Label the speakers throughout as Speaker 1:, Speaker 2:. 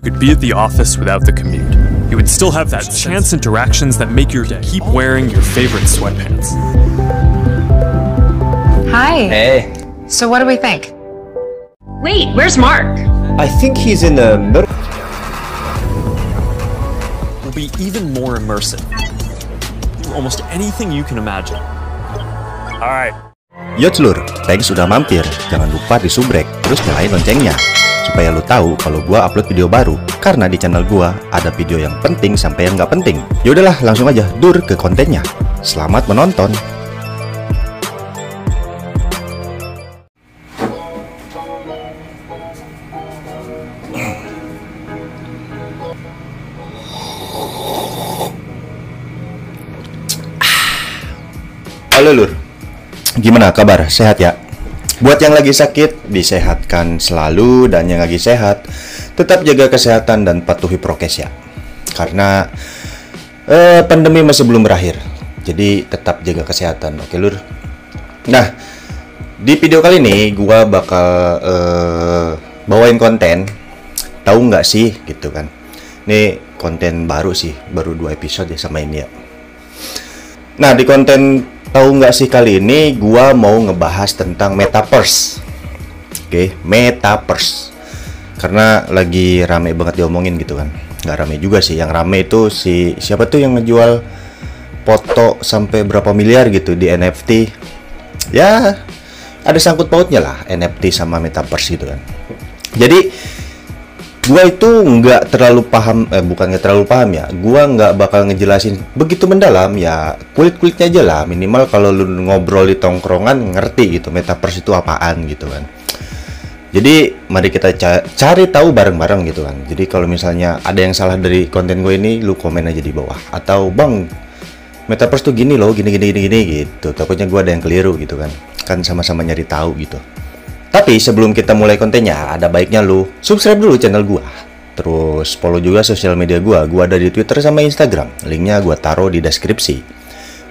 Speaker 1: You could be at the office without the commute. You would still have that chance interactions that make your day. Keep wearing your favorite sweatpants.
Speaker 2: Hi.
Speaker 3: Hey.
Speaker 2: So what do we think?
Speaker 4: Wait, where's Mark?
Speaker 3: I think he's in the middle.
Speaker 1: Will be even more immersive. Do almost anything you can imagine. Alright.
Speaker 5: Yo celur, thanks udah mampir. Jangan lupa disubrek, terus nyalain loncengnya supaya lu tahu kalau gua upload video baru. Karena di channel gua ada video yang penting sampai yang nggak penting. Yaudahlah, langsung aja dur ke kontennya. Selamat menonton. Halo lur, gimana kabar? Sehat ya? Buat yang lagi sakit, disehatkan selalu. Dan yang lagi sehat, tetap jaga kesehatan dan patuhi prokes ya. Karena pandemi masih belum berakhir. Jadi tetap jaga kesehatan, oke lur? Nah, di video kali ini gua bakal bawain konten. Tahu nggak sih gitu kan? Ini konten baru sih, baru 2 episode ya sama ini ya. Nah, di konten tahu nggak sih kali ini gua mau ngebahas tentang metaverse. Oke, metaverse. Karena lagi rame banget diomongin gitu kan. Nggak rame juga sih, yang rame itu si siapa tuh yang ngejual foto sampai berapa miliar gitu di NFT. Ya, ada sangkut pautnya lah NFT sama metaverse gitu kan. Jadi gua itu nggak terlalu paham, bukan nggak terlalu paham ya. Gua nggak bakal ngejelasin begitu mendalam ya, kulit-kulitnya aja lah. Minimal kalau lu ngobrol di tongkrongan ngerti gitu metaverse itu apaan gitu kan. Jadi mari kita cari tahu bareng-bareng gitu kan. Jadi kalau misalnya ada yang salah dari konten gue ini, lu komen aja di bawah. Atau bang, metaverse tuh gini loh, gini gitu. Takutnya gue ada yang keliru gitu kan. Kan sama-sama nyari tahu gitu. Tapi sebelum kita mulai kontennya, ada baiknya lu subscribe dulu channel gua. Terus follow juga sosial media gua. Gua ada di Twitter sama Instagram. Linknya gua taruh di deskripsi.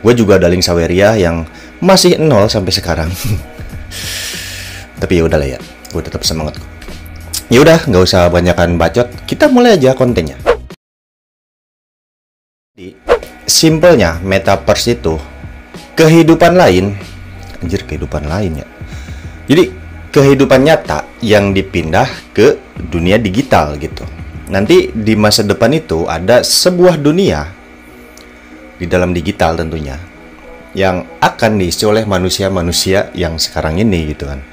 Speaker 5: Gua juga ada link Saweria yang masih 0 sampai sekarang. Tapi ya udahlah ya, gua tetap semangat. Ya udah, nggak usah banyakan bacot. Kita mulai aja kontennya. Simpelnya, metaverse itu kehidupan lain. Anjir, kehidupan lain ya. Jadi kehidupan nyata yang dipindah ke dunia digital gitu. Nanti di masa depan itu ada sebuah dunia di dalam digital tentunya yang akan diisi oleh manusia-manusia yang sekarang ini gitu kan.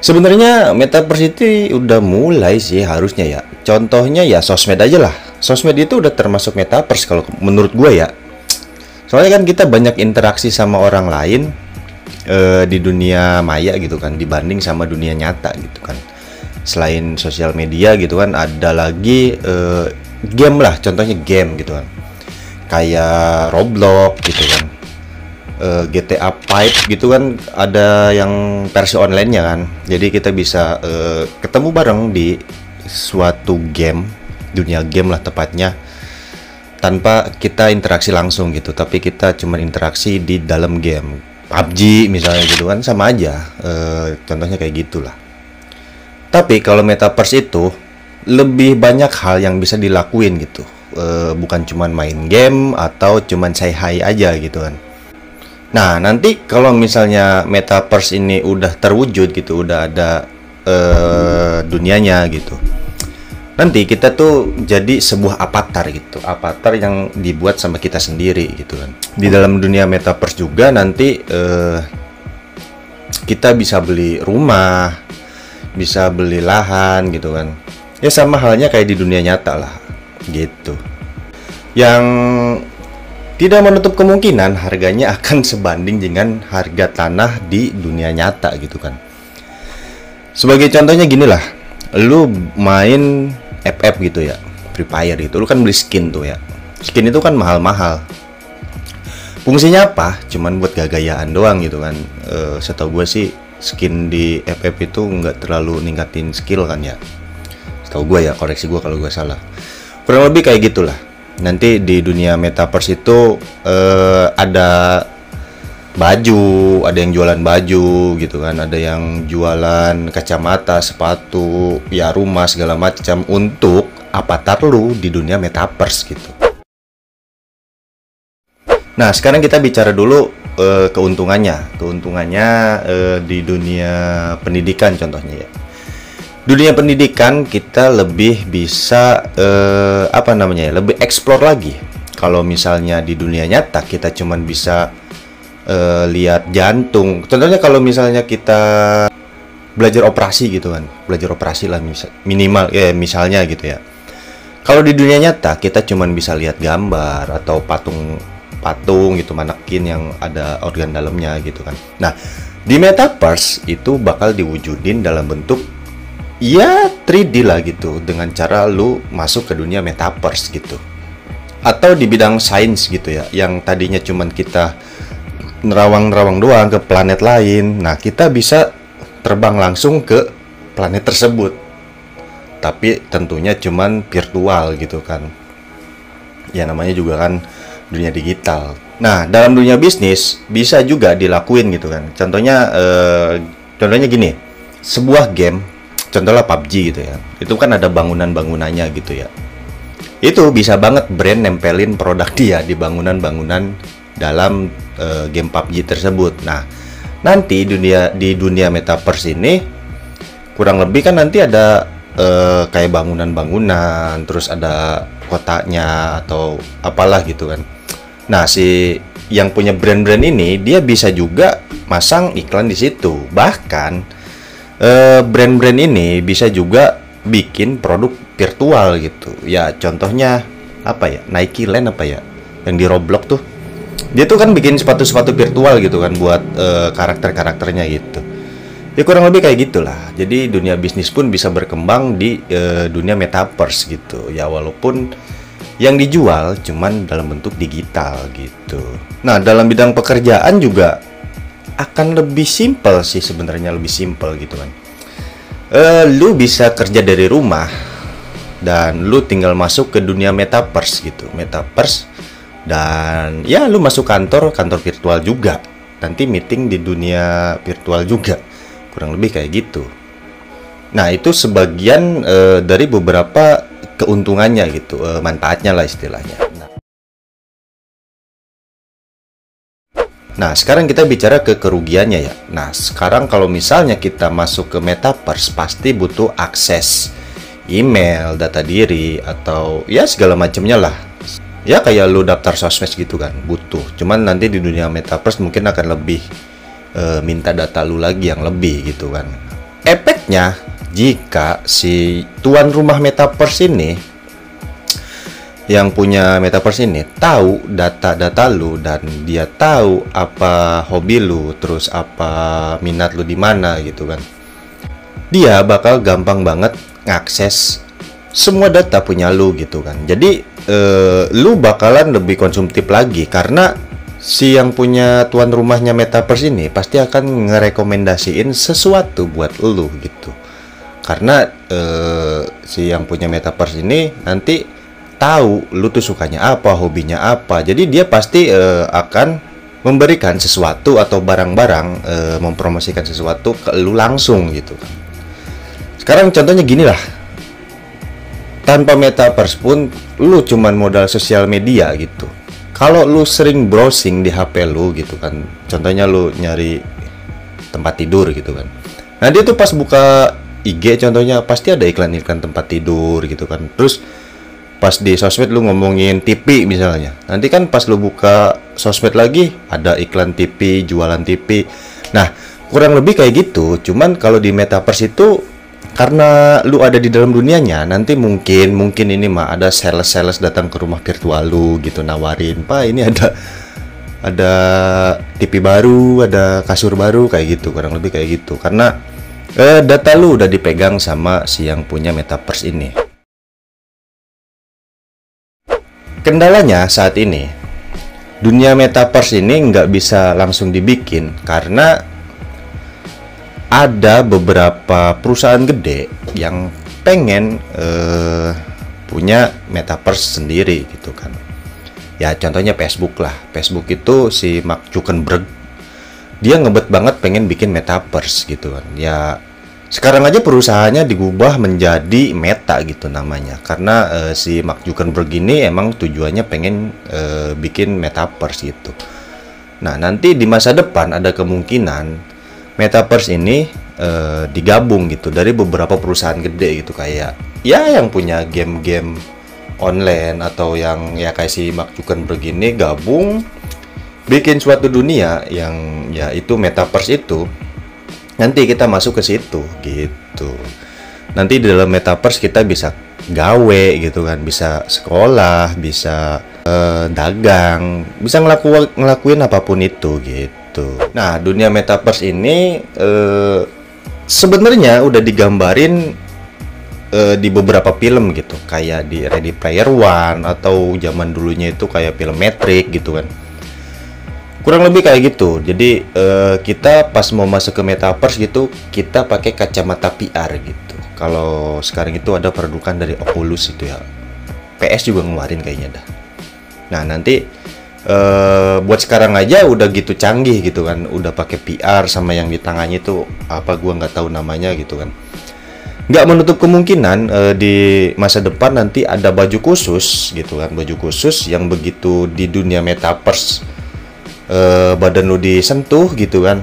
Speaker 5: Sebenarnya metaverse itu udah mulai sih harusnya ya. Contohnya ya sosmed aja lah. Sosmed itu udah termasuk metaverse kalau menurut gue ya. Soalnya kan kita banyak interaksi sama orang lain di dunia maya gitu kan, dibanding sama dunia nyata gitu kan. Selain sosial media gitu kan, ada lagi game lah, contohnya game gitu kan, kayak Roblox gitu kan, GTA 5 gitu kan, ada yang versi online-nya kan. Jadi kita bisa ketemu bareng di suatu game, dunia game lah tepatnya, tanpa kita interaksi langsung gitu, tapi kita cuma interaksi di dalam game. PUBG misalnya gitu kan, sama aja, contohnya kayak gitulah. Tapi kalau metaverse itu lebih banyak hal yang bisa dilakuin gitu, bukan cuman main game atau cuman say hi aja gitu kan. Nah nanti kalau misalnya metaverse ini udah terwujud gitu, udah ada dunianya gitu, nanti kita tuh jadi sebuah avatar gitu, avatar yang dibuat sama kita sendiri gitu kan. Di dalam dunia metaverse juga nanti kita bisa beli rumah, bisa beli lahan gitu kan. Ya sama halnya kayak di dunia nyata lah gitu. Yang tidak menutup kemungkinan harganya akan sebanding dengan harga tanah di dunia nyata gitu kan. Sebagai contohnya gini lah, lu main FF gitu ya, Free Fire gitu, lu kan beli skin tuh ya. Skin itu kan mahal-mahal. Fungsinya apa? Cuman buat gaya-gayaan doang gitu kan. Setahu gue sih skin di FF itu nggak terlalu ningkatin skill kan ya. Setahu gue ya, koreksi gue kalau gue salah. Kurang lebih kayak gitulah. Nanti di dunia metaverse itu ada baju, ada yang jualan baju gitu kan, ada yang jualan kacamata, sepatu, ya rumah segala macam untuk avatar lu di dunia metaverse gitu. Nah, sekarang kita bicara dulu keuntungannya. Keuntungannya di dunia pendidikan contohnya ya. Dunia pendidikan kita lebih bisa lebih explore lagi. Kalau misalnya di dunia nyata kita cuman bisa lihat jantung. Contohnya kalau misalnya kita belajar operasi gitu kan, belajar operasi lah minimal ya misalnya gitu ya. Kalau di dunia nyata kita cuman bisa lihat gambar atau patung gitu, manekin yang ada organ dalamnya gitu kan. Nah, di metaverse itu bakal diwujudin dalam bentuk ya 3D lah gitu, dengan cara lu masuk ke dunia metaverse gitu. Atau di bidang sains gitu ya, yang tadinya cuman kita nerawang-nerawang doang ke planet lain. Nah, kita bisa terbang langsung ke planet tersebut. Tapi tentunya cuman virtual gitu kan. Ya namanya juga kan dunia digital. Nah, dalam dunia bisnis bisa juga dilakuin gitu kan. Contohnya gini, sebuah game, contohnya PUBG gitu ya. Itu kan ada bangunan-bangunannya gitu ya. Itu bisa banget brand nempelin produk dia di bangunan-bangunan dalam game PUBG tersebut. Nah, nanti di dunia metaverse ini kurang lebih kan nanti ada kayak bangunan-bangunan, terus ada kotanya atau apalah gitu kan. Nah, si yang punya brand-brand ini dia bisa juga masang iklan di situ. Bahkan brand-brand ini bisa juga bikin produk virtual gitu. Ya contohnya apa ya? Nike Land apa ya? Yang di Roblox tuh. Dia tuh kan bikin sepatu-sepatu virtual gitu kan buat karakter-karakternya gitu. Ya kurang lebih kayak gitulah. Jadi dunia bisnis pun bisa berkembang di dunia metaverse gitu. Ya walaupun yang dijual cuman dalam bentuk digital gitu. Nah, dalam bidang pekerjaan juga akan lebih simpel sih sebenarnya, lebih simpel gitu kan. Lu bisa kerja dari rumah dan lu tinggal masuk ke dunia metaverse gitu. Metaverse dan ya lu masuk kantor virtual juga. Nanti meeting di dunia virtual juga. Kurang lebih kayak gitu. Nah, itu sebagian dari beberapa keuntungannya gitu, manfaatnya lah istilahnya. Nah, sekarang kita bicara ke kerugiannya ya. Nah, sekarang kalau misalnya kita masuk ke metaverse pasti butuh akses email, data diri, atau ya segala macamnya lah. Ya kayak lu daftar sosmed gitu kan, butuh. Cuman nanti di dunia metaverse mungkin akan lebih minta data lu lagi yang lebih gitu kan. Efeknya jika si tuan rumah metaverse ini yang punya metaverse ini tahu data-data lu dan dia tahu apa hobi lu, terus apa minat lu di mana gitu kan. Dia bakal gampang banget ngakses semua data punya lu gitu kan. Jadi lu bakalan lebih konsumtif lagi karena si yang punya tuan rumahnya metaverse ini pasti akan ngerekomendasiin sesuatu buat lu gitu. Karena si yang punya metaverse ini nanti tahu lu tuh sukanya apa, hobinya apa. Jadi dia pasti akan memberikan sesuatu atau barang-barang, mempromosikan sesuatu ke lu langsung gitu kan. Sekarang contohnya gini lah. Tanpa metaverse pun lu cuman modal sosial media gitu. Kalau lu sering browsing di HP lu gitu kan. Contohnya lu nyari tempat tidur gitu kan. Nah, dia tuh pas buka IG contohnya pasti ada iklan-iklan tempat tidur gitu kan. Terus pas di sosmed lu ngomongin TV misalnya. Nanti kan pas lu buka sosmed lagi ada iklan TV, jualan TV. Nah, kurang lebih kayak gitu. Cuman kalau di metaverse itu karena lu ada di dalam dunianya, nanti mungkin ini mah ada sales datang ke rumah virtual lu gitu nawarin, "Pak, ini ada TV baru, ada kasur baru," kayak gitu, kurang lebih kayak gitu. Karena data lu udah dipegang sama si yang punya metaverse ini. Kendalanya saat ini, dunia metaverse ini nggak bisa langsung dibikin karena ada beberapa perusahaan gede yang pengen punya metaverse sendiri gitu kan. Ya contohnya Facebook lah. Facebook itu si Mark Zuckerberg dia ngebet banget pengen bikin metaverse gitu kan. Ya sekarang aja perusahaannya digubah menjadi Meta gitu namanya, karena si Mark Zuckerberg ini emang tujuannya pengen bikin metaverse gitu. Nah, nanti di masa depan ada kemungkinan metaverse ini digabung gitu dari beberapa perusahaan gede gitu, kayak ya yang punya game-game online atau yang ya kayak si Mark Zuckerberg ini gabung bikin suatu dunia yang ya itu metaverse itu. Nanti kita masuk ke situ gitu. Nanti di dalam metaverse kita bisa gawe gitu kan, bisa sekolah, bisa dagang, bisa ngelakuin apapun itu gitu. Nah, dunia metaverse ini sebenarnya udah digambarin di beberapa film gitu, kayak di Ready Player One atau zaman dulunya itu kayak film Matrix gitu kan. Kurang lebih kayak gitu. Jadi kita pas mau masuk ke metaverse gitu, kita pakai kacamata VR gitu. Kalau sekarang itu ada produkan dari Oculus itu ya. PS juga ngeluarin kayaknya dah. Nah, nanti buat sekarang aja udah gitu canggih gitu kan. Udah pakai VR sama yang di tangannya itu apa gua nggak tahu namanya gitu kan. Nggak menutup kemungkinan di masa depan nanti ada baju khusus gitu kan. Baju khusus yang begitu di dunia metaverse badan lu disentuh gitu kan,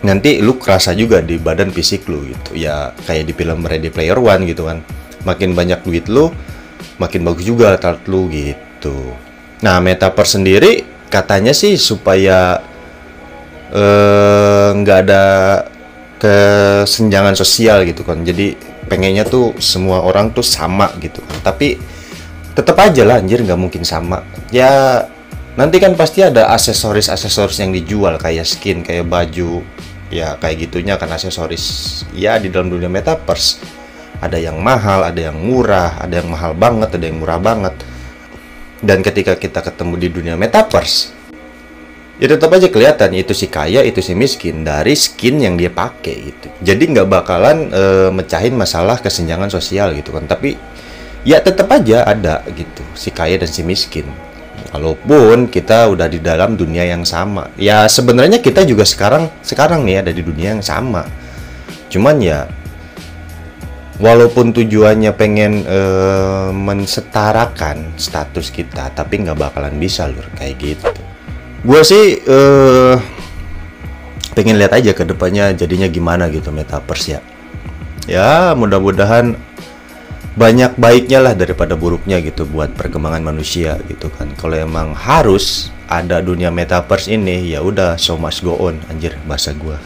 Speaker 5: nanti lu kerasa juga di badan fisik lu gitu ya, kayak di film Ready Player One gitu kan. Makin banyak duit lu, makin bagus juga art lu gitu. Nah, metaverse sendiri katanya sih supaya nggak ada kesenjangan sosial gitu kan. Jadi pengennya tuh semua orang tuh sama gitu kan. Tapi tetap aja lah anjir, nggak mungkin sama ya. Nanti kan pasti ada aksesoris yang dijual, kayak skin, kayak baju, ya kayak gitunya kan aksesoris. Ya di dalam dunia metaverse ada yang mahal, ada yang murah, ada yang mahal banget, ada yang murah banget. Dan ketika kita ketemu di dunia metaverse, ya tetap aja kelihatan itu si kaya, itu si miskin dari skin yang dia pakai gitu. Jadi nggak bakalan mecahin masalah kesenjangan sosial gitu kan. Tapi ya tetap aja ada gitu si kaya dan si miskin. Walaupun kita udah di dalam dunia yang sama. Ya sebenarnya kita juga sekarang nih ada di dunia yang sama. Cuman ya walaupun tujuannya pengen mensetarakan status kita, tapi nggak bakalan bisa lur kayak gitu. Gue sih pengen lihat aja ke depannya jadinya gimana gitu metaverse ya. Ya mudah-mudahan banyak baiknya lah daripada buruknya gitu buat perkembangan manusia gitu kan. Kalau emang harus ada dunia metaverse ini, ya udah show must go on anjir bahasa gua.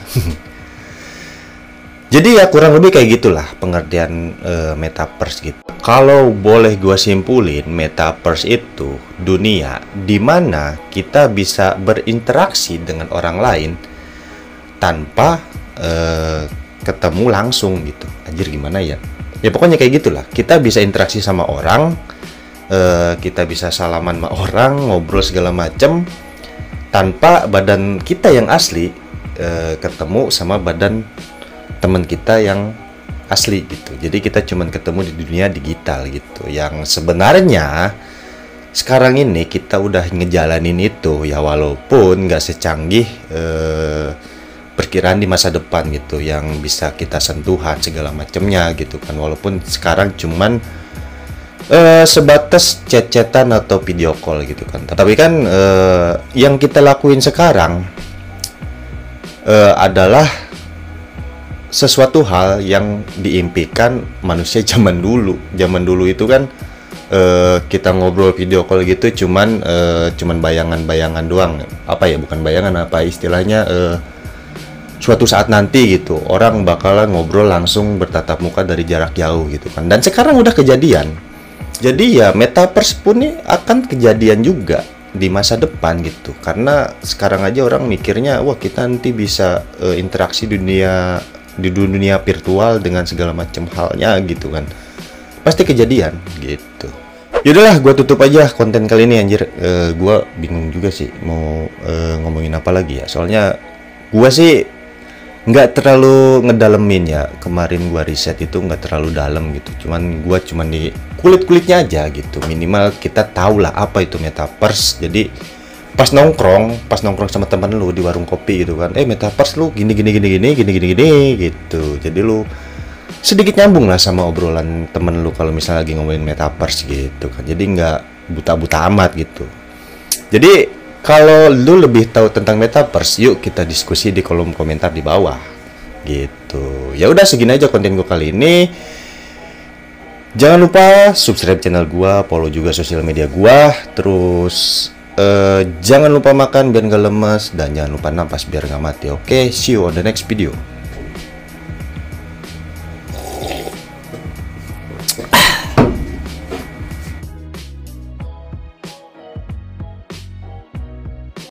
Speaker 5: Jadi ya kurang lebih kayak gitulah pengertian metaverse gitu. Kalau boleh gua simpulin, metaverse itu dunia di mana kita bisa berinteraksi dengan orang lain tanpa ketemu langsung gitu. Anjir gimana ya? Ya pokoknya kayak gitulah. Kita bisa interaksi sama orang, kita bisa salaman sama orang, ngobrol segala macem tanpa badan kita yang asli ketemu sama badan teman kita yang asli gitu. Jadi kita cuman ketemu di dunia digital gitu. Yang sebenarnya sekarang ini kita udah ngejalanin itu ya, walaupun nggak secanggih perkiraan di masa depan gitu yang bisa kita sentuhan segala macamnya gitu kan. Walaupun sekarang cuman sebatas chat-chatan atau video call gitu kan. Tapi kan yang kita lakuin sekarang adalah sesuatu hal yang diimpikan manusia zaman dulu. Zaman dulu itu kan kita ngobrol video call gitu cuman bayangan-bayangan doang. Apa ya, bukan bayangan, apa istilahnya, suatu saat nanti gitu orang bakalan ngobrol langsung bertatap muka dari jarak jauh gitu kan. Dan sekarang udah kejadian. Jadi ya metaverse pun nih akan kejadian juga di masa depan gitu. Karena sekarang aja orang mikirnya wah kita nanti bisa interaksi di dunia virtual dengan segala macam halnya gitu kan. Pasti kejadian gitu. Yaudahlah, gue tutup aja konten kali ini anjir. Gue bingung juga sih mau ngomongin apa lagi ya. Soalnya gue sih nggak terlalu ngedalemin ya. Kemarin gua riset itu nggak terlalu dalam gitu. Gua cuman di kulit-kulitnya aja gitu. Minimal kita tahu lah apa itu metaverse. Jadi pas nongkrong sama teman lu di warung kopi gitu kan, metaverse lu gini gitu. Jadi lu sedikit nyambung lah sama obrolan temen lu kalau misalnya lagi ngomongin metaverse gitu kan. Jadi nggak buta-buta amat gitu. Jadi kalau lu lebih tahu tentang metaverse, yuk kita diskusi di kolom komentar di bawah gitu. Ya udah, segini aja konten gua kali ini. Jangan lupa subscribe channel gua, follow juga sosial media gua, terus jangan lupa makan biar nggak lemes, dan jangan lupa napas biar nggak mati. Oke, see you on the next video.